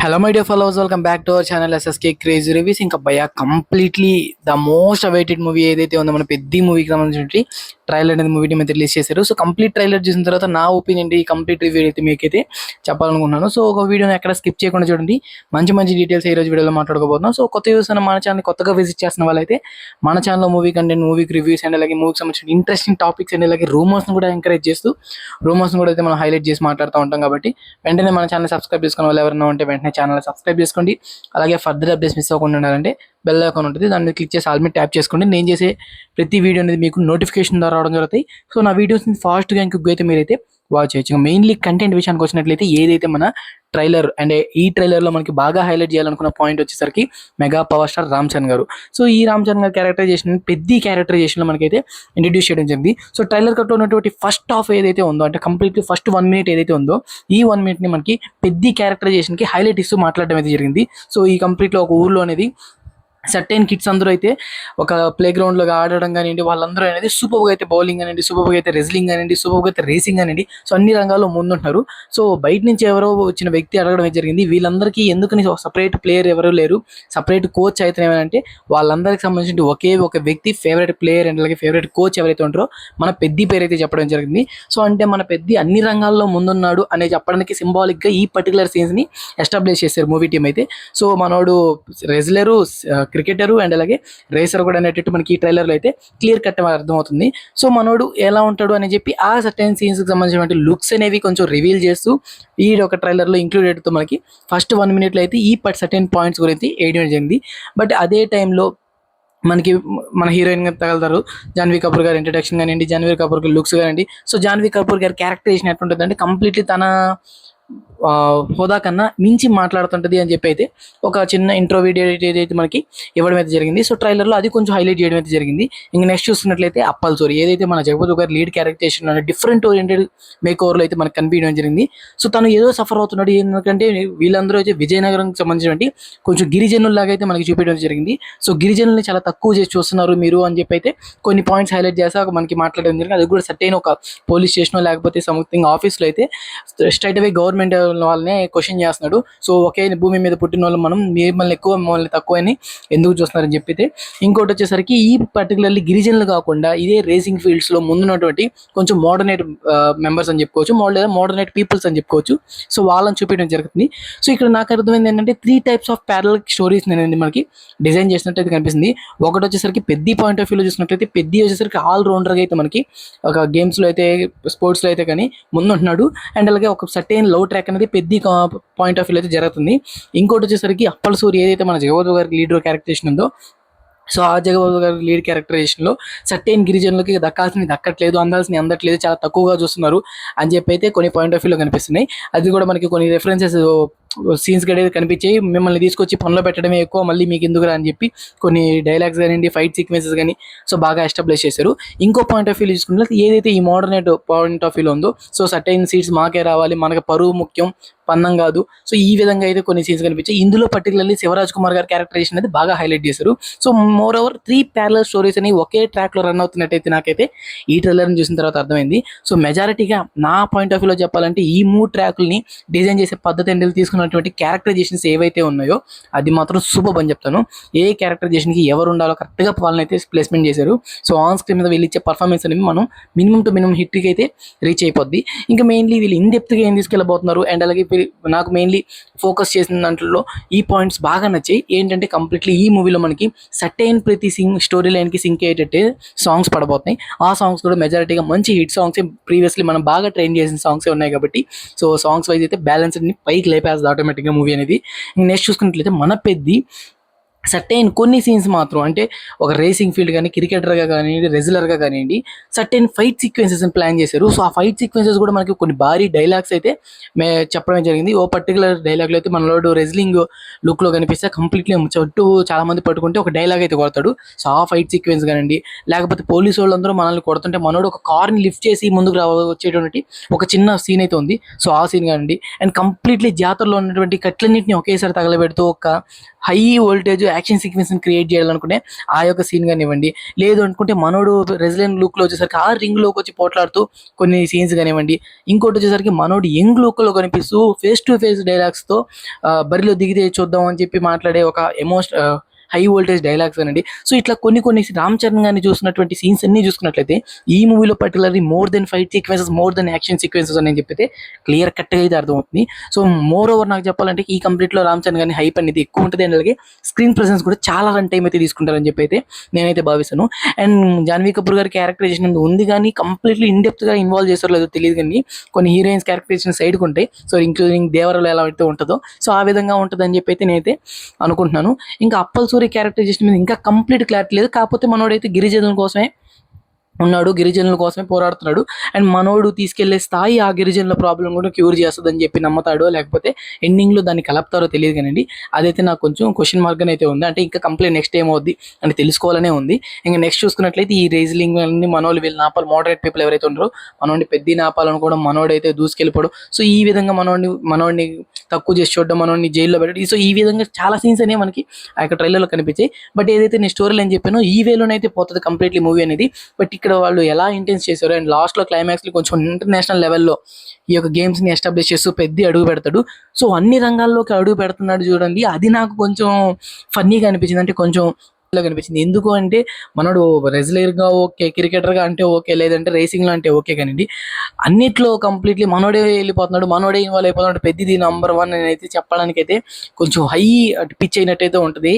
Hello, my dear followers. Welcome back to our channel SSK Crazy Reviews. ఇంకా భయ completely the most awaited movie ఏదైతే ఉందో మన పెద్ద మూవీకి సంబంధించి ట్రైలర్ అనేది మూవీ టీమ్ అయితే రిలీజ్ చేశారు. సో కంప్లీట్ ట్రైలర్ చూసిన తర్వాత నా ఒపీనియన్ ఈ కంప్లీట్ రివ్యూ అయితే మీకైతే చెప్పాలనుకుంటున్నాను. సో ఒక వీడియోని ఎక్కడ స్కిప్ చేయకుండా చూడండి. మంచి మంచి డీటెయిల్స్ ఈ రోజు వీడియోలో మాట్లాడుకోబోతున్నాం. సో కొత్త యూస్ మన ఛానల్ కొత్తగా విజిట్ చేస్తున్న వాళ్ళైతే మన ఛానల్లో మూవీ కంటెంట్, మూవీకి రివ్యూస్ అండ్ అలాగే మూవీకి సంబంధించిన ఇంట్రెస్టింగ్ టాపిక్స్ అండ్ అలాగే రూమర్స్ని కూడా ఎంకరేజ్ చేస్తూ రూమర్స్ని కూడా అయితే మనం హైలైట్ చేసి మాట్లాడుతూ ఉంటాం. కాబట్టి వెంటనే మన ఛానల్ సబ్స్క్రైబ్ చేసుకున్న వాళ్ళు ఎవరైనా ఉంటే వెంటనే ఛానల్ సబ్స్క్రైబ్ చేసుకోండి. అలాగే ఫర్దర్ అప్డేట్స్ మిస్ అవ్వకుండా ఉండాలంటే బెల్ ఐకాన్ ఉంటుంది, దాన్ని క్లిక్ చేసి ఆల్ మీద ట్యాప్ చేసుకోండి. నేను చేసే ప్రతి వీడియో అనేది మీకు నోటిఫికేషన్ ద్వారా రావడం జరుగుతాయి. సో నా వీడియోస్ని ఫాస్ట్గా ఇంకొక అయితే మీరైతే వాచ్ చేయొచ్చు. మెయిన్లీ కంటెంట్ విషయానికి వచ్చినట్లయితే ఏదైతే మన ట్రైలర్ అండ్ ఈ ట్రైలర్లో మనకి బాగా హైలైట్ చేయాలనుకున్న పాయింట్ వచ్చేసరికి mega power star Ram Charan గారు. సో ఈ రామ్ చరణ్ గారు క్యారెక్టరైజేషన్ పెద్ద క్యారెక్టరైజేషన్లో మనకైతే ఇంట్రడ్యూస్ చేయడం జరిగింది. సో ట్రైలర్ కట్లో ఉన్నటువంటి ఫస్ట్ హాఫ్ ఏదైతే ఉందో, అంటే కంప్లీట్లీ ఫస్ట్ 1 minute ఏదైతే ఉందో, ఈ 1 minuteని మనకి పెద్ద క్యారెక్టరైజేషన్కి హైలైట్ ఇస్తూ మాట్లాడడం అయితే జరిగింది. సో ఈ కంప్లీట్లో ఒక ఊర్లో అనేది సర్టెన్ కిడ్స్ అందరూ అయితే ఒక ప్లే గ్రౌండ్లో ఆడడం కానివ్వండి, వాళ్ళందరూ అనేది సూపర్గా అయితే బౌలింగ్ అనేది, సూపర్గా అయితే రెజ్లింగ్ అనేది, సూపర్గా అయితే రేసింగ్ అనేది, సో అన్ని రంగాల్లో ముందుంటున్నారు. సో బయట నుంచి ఎవరో వచ్చిన వ్యక్తి అడగడం జరిగింది, వీళ్ళందరికీ ఎందుకని సపరేట్ ప్లేయర్ ఎవరు లేరు, సపరేట్ కోచ్ అయితే ఏమంటే వాళ్ళందరికీ సంబంధించి ఒకే ఒక వ్యక్తి ఫేవరెట్ ప్లేయర్ అండ్ అలాగే ఫేవరెట్ కోచ్ ఎవరైతే ఉంటారో మన పెద్ద పేరు అయితే చెప్పడం జరిగింది. సో అంటే మన పెద్ద అన్ని రంగాల్లో ముందున్నాడు అనే చెప్పడానికి సింబాలిక్గా ఈ పర్టికులర్ సీన్స్ని ఎస్టాబ్లిష్ చేశారు మూవీ టీం అయితే. సో మనోడు రెజ్లరు, క్రికెటరు అండ్ అలాగే రేసర్ కూడా అనేటట్టు మనకి ఈ ట్రైలర్లో అయితే క్లియర్ కట్ అర్థమవుతుంది. సో మనోడు ఎలా ఉంటాడు అని చెప్పి ఆ సర్టెన్ సీన్స్కి సంబంధించినటువంటి లుక్స్ అనేవి కొంచెం రివీల్ చేస్తూ ఈ ఒక ట్రైలర్లో ఇంక్లూడెడ్తో మనకి ఫస్ట్ 1 minuteలో అయితే ఈ సర్టెన్ పాయింట్స్ గురించి వేయడం జరిగింది. బట్ అదే టైంలో మనకి మన హీరోయిన్గా తగలుతారు జాన్వీ కపూర్ గారి ఇంట్రడక్షన్ కానివ్వండి, జాన్వీ కపూర్ గారి లుక్స్ కానివ్వండి. సో జాన్వీ కపూర్ గారి క్యారెక్టరైజేషన్ ఎట్లుంటుంది అంటే కంప్లీట్లీ తన హోదా కన్నా మించి మాట్లాడుతుంటుంది అని చెప్పి అయితే ఒక చిన్న ఇంట్రో వీడియో ఏదైతే మనకి ఇవ్వడం అయితే జరిగింది. సో ట్రైలర్లో అది కొంచెం హైలైట్ చేయడం అయితే జరిగింది. ఇంక నెక్స్ట్ చూస్తున్నట్లయితే అప్పల్ సోరీ ఏదైతే మన జగపతి గారి లీడ్ క్యారెక్టరేషన్ డిఫరెంట్ ఓరియంటెడ్ మేక్ ఓవర్లో అయితే మనకు కనిపించడం జరిగింది. సో తను ఏదో సఫర్ అవుతున్నాడు, ఎందుకంటే వీళ్ళందరూ అయితే విజయనగరంకి సంబంధించినటువంటి కొంచెం గిరిజనుల్లాగా అయితే మనకి చూపించడం జరిగింది. సో గిరిజనుల్ని చాలా తక్కువ చేసి చూస్తున్నారు మీరు అని చెప్పి అయితే కొన్ని పాయింట్స్ హైలైట్ చేసి మనకి మాట్లాడడం జరిగింది. అది కూడా సర్టైన్ ఒక పోలీస్ స్టేషన్ లేకపోతే సంథింగ్ ఆఫీస్లో అయితే స్ట్రైట్ అవే గవర్నమెంట్ వాళ్ళనే క్వశ్చన్ చేస్తున్నాడు. సో ఒకే భూమి మీద పుట్టిన వాళ్ళు మనం మిమ్మల్ని ఎక్కువ మమ్మల్ని తక్కువ అని ఎందుకు చూస్తున్నారని చెప్పితే, ఇంకోటి వచ్చేసరికి ఈ పర్టికులర్లీ గిరిజనులు కాకుండా ఇదే రేసింగ్ ఫీల్డ్స్లో ముందున్నటువంటి కొంచెం మోడర్నేట్ మెంబర్స్ అని చెప్పుకోవచ్చు, లేదా మోడర్నేట్ పీపుల్స్ అని చెప్పుకోవచ్చు. సో వాళ్ళని చూపించడం జరుగుతుంది. సో ఇక్కడ నాకు అర్థమైంది ఏంటంటే 3 types ఆఫ్ ప్యారలల్ స్టోరీస్ అనేది మనకి డిజైన్ చేసినట్టు అయితే కనిపిస్తుంది. ఒకటి వచ్చేసరికి పెద్ద పాయింట్ ఆఫ్ వ్యూలో చూసినట్లయితే పెద్ద వచ్చేసరికి ఆల్ రౌండర్గా అయితే మనకి ఒక గేమ్స్లో అయితే స్పోర్ట్స్లో అయితే కానీ ముందుంటున్నాడు. అండ్ అలాగే ఒక సర్టెన్ లవ్ ట్రాక్ అనేది పెద్ద పాయింట్ ఆఫ్ వ్యూ అయితే జరుగుతుంది. ఇంకోటి వచ్చేసరికి అప్పల్ సూరి ఏదైతే మన జగపతి గారికి లీడర్ క్యారెక్టరేషన్ ఉందో, సో ఆ జగపతి గారి లీడ్ క్యారెక్టరైజేషన్లో సర్టెన్ గిరిజనులకి దక్కాల్సింది దక్కట్లేదు, అందాల్సింది అందట్లేదు, చాలా తక్కువగా చూస్తున్నారు అని చెప్పి అయితే కొన్ని పాయింట్ ఆఫ్ వ్యూలో కనిపిస్తున్నాయి. అది కూడా మనకి కొన్ని రెఫరెన్సెస్ సీన్స్ గడే కనిపించాయి. మిమ్మల్ని తీసుకొచ్చి పనిలో పెట్టడమే ఎక్కువ, మళ్ళీ మీకు ఎందుకురా అని చెప్పి కొన్ని డైలాగ్స్ కానివ్వండి, ఫైట్ సీక్వెన్సెస్ కానీ సో బాగా ఎస్టాబ్లిష్ చేశారు. ఇంకో పాయింట్ ఆఫ్ వ్యూ చూసుకుంటే ఏదైతే ఈ మోడర్నేట్ పాయింట్ ఆఫ్ వ్యూలో ఉందో, సో సర్టైన్ సీట్స్ మాకే రావాలి, మనకు పరువు ముఖ్యం, పన్నం కాదు. సో ఈ విధంగా అయితే కొన్ని సీన్స్ కనిపించాయి. ఇందులో పర్టికులర్లీ శివరాజ్ కుమార్ గారి క్యారెక్టరైజేషన్ అనేది బాగా హైలైట్ చేశారు. So more over 3 parallel stories అనేవి ఒకే ట్రాక్లో రన్ అవుతున్నట్టయితే నాకైతే ఈ ట్రైలర్ని చూసిన తర్వాత అర్థమైంది. సో మెజారిటీగా నా పాయింట్ ఆఫ్ వ్యూలో చెప్పాలంటే ఈ 3 ట్రాక్లని డిజైన్ చేసే పద్ధతి అంటే తీసుకున్నటువంటి క్యారెక్టరైజేషన్స్ ఏవైతే ఉన్నాయో అది మాత్రం సూపర్ అని చెప్తాను. ఏ క్యారెక్టరైజేషన్కి ఎవరు ఉండాలో కరెక్ట్గా వాళ్ళని అయితే ప్లేస్మెంట్ చేశారు. సో ఆన్ స్క్రీన్ మీద వీళ్ళు ఇచ్చే పర్ఫార్మెన్స్ అనేది మనం మినిమం టు మినిమం హిట్కి అయితే రీచ్ అయిపోద్ది. ఇంకా మెయిన్లీ వీళ్ళు ఇన్ డెప్త్గా ఏం తీసుకెళ్ళబోతున్నారు అండ్ అలాగే నాకు మెయిన్లీ ఫోకస్ చేసిన దాంట్లో ఈ పాయింట్స్ బాగా నచ్చాయి. ఏంటంటే కంప్లీట్లీ ఈ మూవీలో మనకి సర్టైన్ ప్రతి స్టోరీ లైన్కి సింక్ అయ్యేటట్టే సాంగ్స్ పడబోతున్నాయి. ఆ సాంగ్స్ కూడా మెజారిటీగా మంచి హిట్ సాంగ్స్, ప్రీవియస్లీ మనం బాగా ట్రైన్ చేసిన సాంగ్సే ఉన్నాయి కాబట్టి సో సాంగ్స్ వైజ్ అయితే బ్యాలెన్స్ని పైకి లేపేస్తుంది ఆటోమేటిక్గా మూవీ అనేది. నెక్స్ట్ చూసుకున్నట్లయితే మన పెద్ద సర్టైన్ కొన్ని సీన్స్ మాత్రం అంటే ఒక రేసింగ్ ఫీల్డ్ కానీ, క్రికెటర్గా కానివ్వండి, రెజ్లర్గా కానివ్వండి, సర్టైన్ ఫైట్ సీక్వెన్సెస్ని ప్లాన్ చేశారు. సో ఆ ఫైట్ సీక్వెన్సెస్ కూడా మనకి కొన్ని భారీ డైలాగ్స్ అయితే చెప్పడం జరిగింది. ఓ పర్టికులర్ డైలాగ్లో అయితే మనలోడు రెజ్లింగ్ లుక్లో కనిపిస్తే కంప్లీట్లీ చుట్టూ చాలామంది పట్టుకుంటే ఒక డైలాగ్ అయితే కొడతాడు. సో ఆ ఫైట్ సీక్వెన్స్ కానివ్వండి, లేకపోతే పోలీసు వాళ్ళందరూ మనల్ని కొడుతుంటే మనోడు ఒక కార్ని లిఫ్ట్ చేసి ముందుకు వచ్చేటువంటి ఒక చిన్న సీన్ అయితే ఉంది. సో ఆ సీన్ కానివ్వండి, అండ్ కంప్లీట్లీ జాతరలో ఉన్నటువంటి కట్లన్నింటినీ ఒకేసారి తగలబెడుతూ ఒక high voltage action sequence create చేయాలనుకుంటే ఆ యొక్క సీన్ కానివ్వండి, లేదు అనుకుంటే మనోడు రెసిలెంట్ లుక్లో వచ్చేసరికి ఆ రింగ్లోకి వచ్చి పోట్లాడుతూ కొన్ని సీన్స్ కానివ్వండి, ఇంకోటి వచ్చేసరికి మనోడు యంగ్ లుక్లో కనిపిస్తూ ఫేస్ టు ఫేస్ డైలాగ్స్తో బరిలో దిగితే చూద్దాం అని చెప్పి మాట్లాడే ఒక హై వోల్టేజ్ డైలాగ్స్ అనండి. సో ఇట్లా కొన్ని రామ్ చరణ్ గారిని చూసినటువంటి సీన్స్ అన్ని చూసుకున్నట్లయితే ఈ మూవీలో particularly more than fight sequences, more than action sequences అని చెప్పితే క్లియర్ కట్గా అయితే అర్థమవుతుంది. సో మోర్ ఓవర్ నాకు చెప్పాలంటే ఈ కంప్లీట్లో రామ్ చరణ్ గారిని హైప్ అనేది ఎక్కువ ఉంటుంది, అండ్ అలాగే స్క్రీన్ ప్రెసెన్స్ కూడా చాలా రన్ టైం అయితే తీసుకుంటారని చెప్పి అయితే నేనైతే భావిస్తాను. అండ్ జాన్వీ కపూర్ గారి క్యారెక్టరైజేషన్ ఉంది కానీ కంప్లీట్లీ ఇన్డెప్త్గా ఇన్వాల్వ్ చేస్తారో లేదో తెలియదు, కానీ కొన్ని హీరోయిన్స్ క్యారెక్టరైజేషన్ సైడ్కి ఉంటాయి. సో ఇంక్లూడింగ్ దేవరలో ఎలా అయితే ఉంటుందో సో ఆ విధంగా ఉంటుందని చెప్పి అయితే నేనైతే అనుకుంటున్నాను. ఇంకా అప్పల్ సూరి క్యారెక్టరైజేషన్ మీద ఇంకా కంప్లీట్ క్లారిటీ లేదు. కాకపోతే మనోడైతే గిరిజనుల కోసమే ఉన్నాడు, గిరిజనుల కోసమే పోరాడుతున్నాడు. అండ్ మనోడు తీసుకెళ్లే స్థాయి ఆ గిరిజనుల ప్రాబ్లం కూడా క్యూర్ చేస్తుందని చెప్పి నమ్ముతాడో లేకపోతే ఎండింగ్లో దాన్ని కలుపుతారో తెలియదు కానండి. అదైతే నాకు కొంచెం క్వశ్చన్ మార్క్ అయితే ఉంది. అంటే ఇంకా కంప్లీట్ నెక్స్ట్ ఏమవుద్ది అని తెలుసుకోవాలనే ఉంది. ఇంకా నెక్స్ట్ చూసుకున్నట్లయితే ఈ రేజ్లింగ్ అన్ని మనోళ్ళు వీళ్ళు నాపాలు, మోడరేట్ పీపుల్ ఎవరైతే ఉన్నారో మనోడిని పెద్ద నాపాలను కూడా మనోడైతే దూసుకెళ్ళిపోవడం, సో ఈ విధంగా మనోడిని తక్కువ చేసి చూడడం, మనోడిని జైల్లో పెట్టడం, సో ఈ విధంగా చాలా సీన్స్ అనేవి మనకి ఆ యొక్క ట్రైలర్లో కనిపించాయి. బట్ ఏదైతే నేను స్టోరీలో అని చెప్పానో ఈ వేలోనైతే పోతుంది కంప్లీట్లీ మూవీ అనేది. బట్ ఇక్కడ వాళ్ళు ఎలా ఇంటెన్స్ చేశారు అండ్ లాస్ట్లో క్లైమాక్స్లో కొంచెం ఇంటర్నేషనల్ లెవెల్లో ఈ యొక్క గేమ్స్ని ఎస్టాబ్లిష్ చేస్తూ పెద్ద అడుగు పెడతాడు. సో అన్ని రంగాల్లోకి అడుగు పెడుతున్నాడు చూడండి, అది నాకు కొంచెం ఫన్నీగా అనిపించింది. అంటే కొంచెం కనిపించింది. ఎందుకు అంటే మనోడు రెజ్లర్గా ఓకే, క్రికెటర్గా అంటే ఓకే, లేదంటే రేసింగ్లో అంటే ఓకే, కానివ్వండి అన్నిట్లో కంప్లీట్లీ మనోడే వెళ్ళిపోతున్నాడు, మనోడే ఇన్వాల్వ్ అయిపోతున్నాడు. పెద్దది నెంబర్ 1 అని అయితే చెప్పడానికి అయితే కొంచెం హై పిచ్ అయినట్టయితే ఉంటుంది.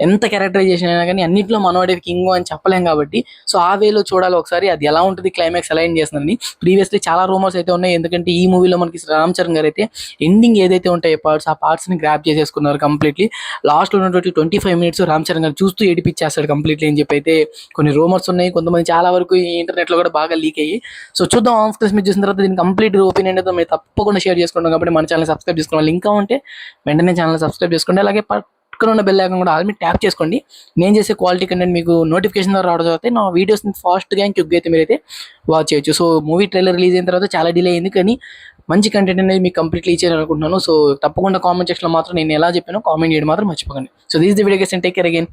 ఎంత క్యారెక్టరైజేషన్ అయినా కానీ అన్నింటిలో మనోడే కింగ్ అని చెప్పలేం కాబట్టి సో ఆ వేలో చూడాలి ఒకసారి అది ఎలా ఉంటుంది, క్లైమాక్స్ ఎలా ఎండ్ చేస్తుందని. ప్రీవియస్లీ చాలా రూమర్స్ అయితే ఉన్నాయి, ఎందుకంటే ఈ మూవీలో మనకి రామ్ చరణ్ గారు అయితే ఎండింగ్ ఏదైతే ఉంటాయో పార్ట్స్, ఆ పార్ట్స్ని గ్రాప్ చేసేసుకున్నారు కంప్లీట్లీ. లాస్ట్లో ఉన్నటువంటి 25 minutes రామ్ చరణ్ గారు చూస్తూ ఏడిపించేస్తాడు కంప్లీట్లీ అని చెప్పి అయితే కొన్ని రూమర్స్ ఉన్నాయి. కొంతమంది చాలా వరకు ఈ ఇంటర్నెట్లో కూడా బాగా లీక్ అయ్యి. సో చూద్దాం ఆన్ స్క్రీన్ మీద చూసిన తర్వాత దీని కంప్లీట్ ఒపీనియన్ అయితే మీరు తప్పకుండా షేర్ చేసుకుంటాం. కాబట్టి మన ఛానల్ సబ్స్క్రైబ్ చేసుకోవాలి, ఇంకా ఉంటే వెంటనే ఛానల్ సబ్స్క్రైబ్ చేసుకోండి. అలాగే పక్కన ఉన్న బెల్ ఐకాన్ కూడా ఆల్రెడీ ట్యాప్ చేసుకోండి. నేను చేసే క్వాలిటీ కంటెంట్ మీకు నోటిఫికేషన్ ద్వారా రావడం తర్వాత నా వీడియోస్ని ఫాస్ట్గా అండ్ క్విక్గా అయితే మీరైతే వాచ్ చేయొచ్చు. సో మూవీ ట్రైలర్ రిలీజ్ అయిన తర్వాత చాలా డిలే అయింది, కానీ మంచి కంటెంట్ అనేది మీకు కంప్లీట్లీ ఇచ్చేయాలనుకుంటున్నాను. సో తప్పకుండా కామెంట్ సెక్షన్లో మాత్రం నేను ఎలా చెప్పానో కామెంట్ చేయడం మాత్రం మర్చిపోకండి. So this the video guys and take care again.